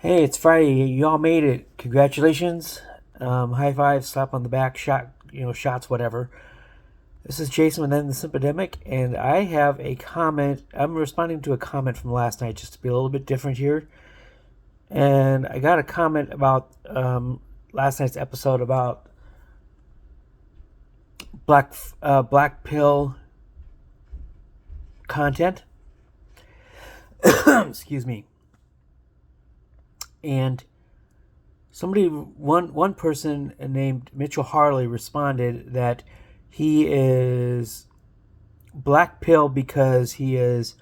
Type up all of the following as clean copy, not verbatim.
Hey, it's Friday. Y'all made it. Congratulations. High five, slap on the back, shot, shots, whatever. This is Jason with the Simpademic, and I have a comment. I'm responding to a comment from last night just to be a little bit different here. And I got a comment about last night's episode about black pill content. Excuse me. And one person named Mitchell Harley responded that he is black pill because he is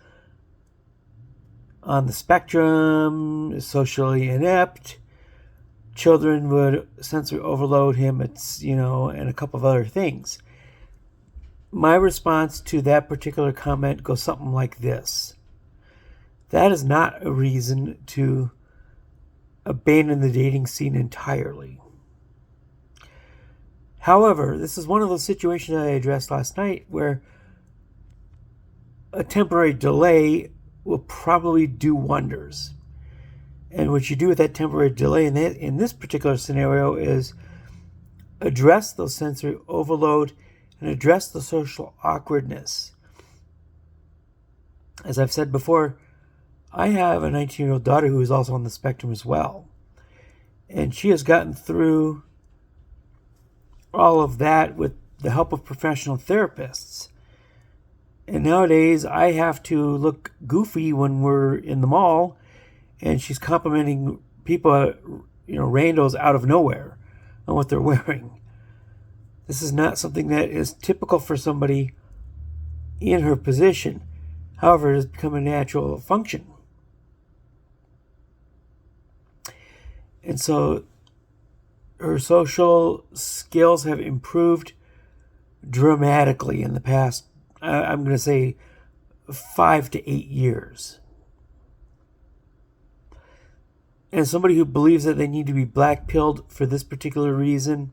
on the spectrum, socially inept. Children would sensory overload him. And a couple of other things. My response to that particular comment goes something like this. That is not a reason to abandon the dating scene entirely. However, this is one of those situations that I addressed last night where a temporary delay will probably do wonders. And what you do with that temporary delay in this particular scenario is address those sensory overload and address the social awkwardness. As I've said before, I have a 19-year-old daughter who is also on the spectrum as well. And she has gotten through all of that with the help of professional therapists. And nowadays, I have to look goofy when we're in the mall and she's complimenting people, randos out of nowhere on what they're wearing. This is not something that is typical for somebody in her position. However, it has become a natural function. And so her social skills have improved dramatically in the past, I'm going to say, 5 to 8 years. And somebody who believes that they need to be black-pilled for this particular reason,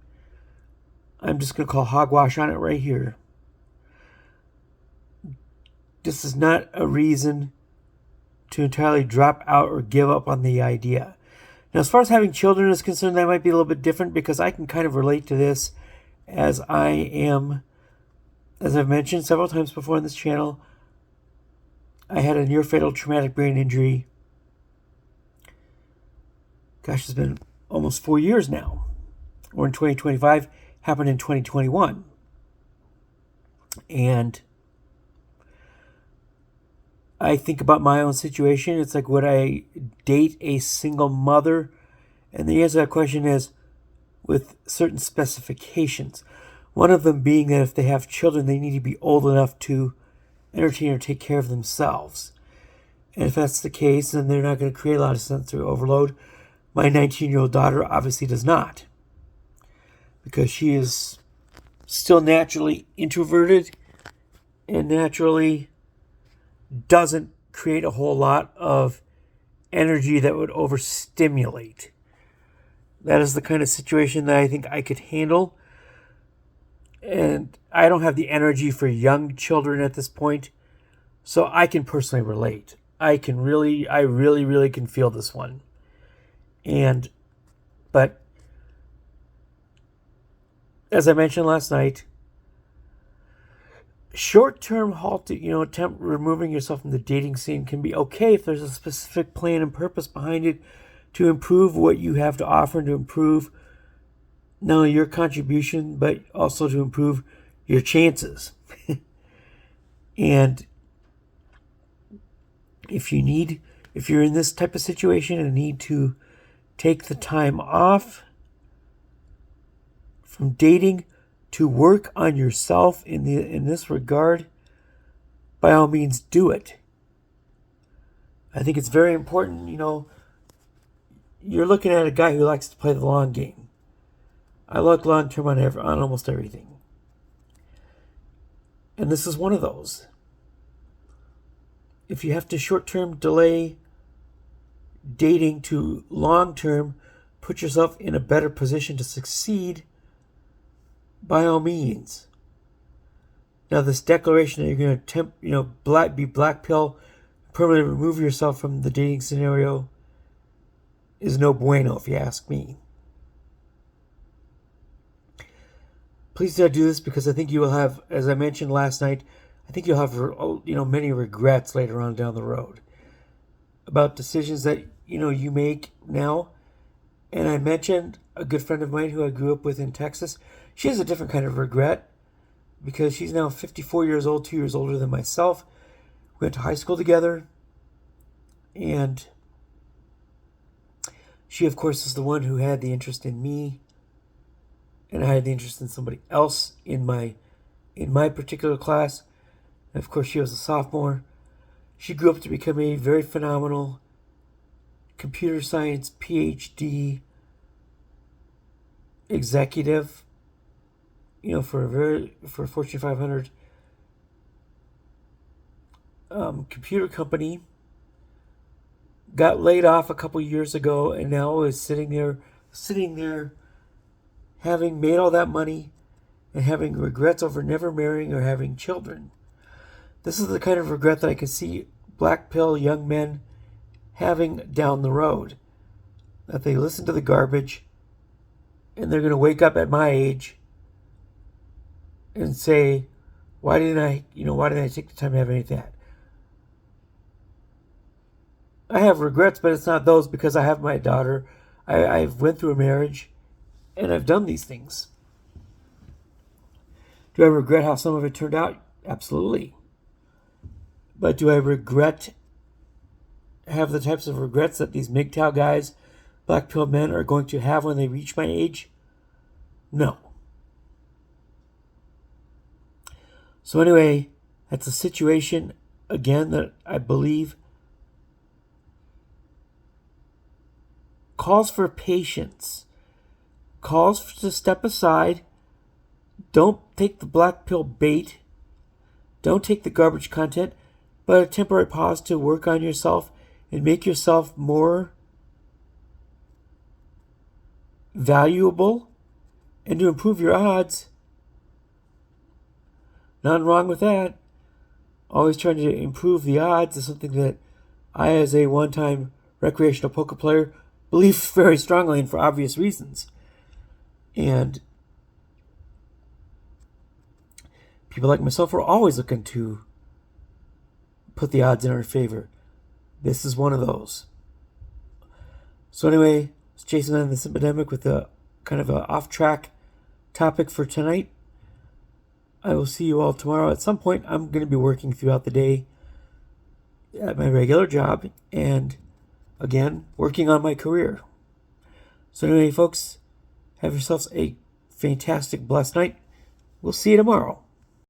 I'm just going to call hogwash on it right here. This is not a reason to entirely drop out or give up on the idea. Now, as far as having children is concerned, that might be a little bit different because I can kind of relate to this as I've mentioned several times before on this channel, I had a near-fatal traumatic brain injury. Gosh, it's been almost 4 years now. Or in 2025, happened in 2021. And I think about my own situation. It's like, would I date a single mother? And the answer to that question is with certain specifications. One of them being that if they have children, they need to be old enough to entertain or take care of themselves. And if that's the case, then they're not going to create a lot of sensory overload. My 19-year-old daughter obviously does not, because she is still naturally introverted and naturally doesn't create a whole lot of energy that would overstimulate. That is the kind of situation that I think I could handle. And I don't have the energy for young children at this point, so I can personally relate. I really can feel this one. But as I mentioned last night, short-term removing yourself from the dating scene can be okay if there's a specific plan and purpose behind it to improve what you have to offer and to improve not only your contribution, but also to improve your chances. And if you're in this type of situation and need to take the time off from dating to work on yourself in this regard, by all means do it. I think it's very important, you're looking at a guy who likes to play the long game. I look long term on almost everything. And this is one of those. If you have to short-term delay dating to long-term, put yourself in a better position to succeed, by all means. Now, this declaration that you're going to be black pill, permanently remove yourself from the dating scenario is no bueno, if you ask me. Please do not do this, because I think you will have, as I mentioned last night, I think you'll have many regrets later on down the road about decisions that you make now. And I mentioned a good friend of mine who I grew up with in Texas. She has a different kind of regret, because she's now 54 years old, 2 years older than myself. We went to high school together, and she, of course, is the one who had the interest in me, and I had the interest in somebody else in my particular class. And of course, she was a sophomore. She grew up to become a very phenomenal computer science PhD executive, for a Fortune 500 computer company. Got laid off a couple years ago, and now is sitting there, having made all that money and having regrets over never marrying or having children. This is the kind of regret that I can see black pill young men having down the road. That they listen to the garbage, and they're going to wake up at my age and say, why didn't I take the time to have any of that? I have regrets, but it's not those, because I have my daughter. I've went through a marriage, and I've done these things. Do I regret how some of it turned out? Absolutely. But do I have the types of regrets that these MGTOW guys, black pill men, are going to have when they reach my age? No. So anyway, that's a situation, again, that I believe calls for patience, calls to step aside. Don't take the black pill bait. Don't take the garbage content, but a temporary pause to work on yourself and make yourself more valuable and to improve your odds. Nothing wrong with that. Always trying to improve the odds is something that I, as a one-time recreational poker player, believe very strongly in, for obvious reasons. And people like myself are always looking to put the odds in our favor. This is one of those. So anyway, it's Jason on the Simpademic with a kind of an off-track topic for tonight. I will see you all tomorrow. At some point, I'm going to be working throughout the day at my regular job, and again, working on my career. So anyway, folks, have yourselves a fantastic, blessed night. We'll see you tomorrow.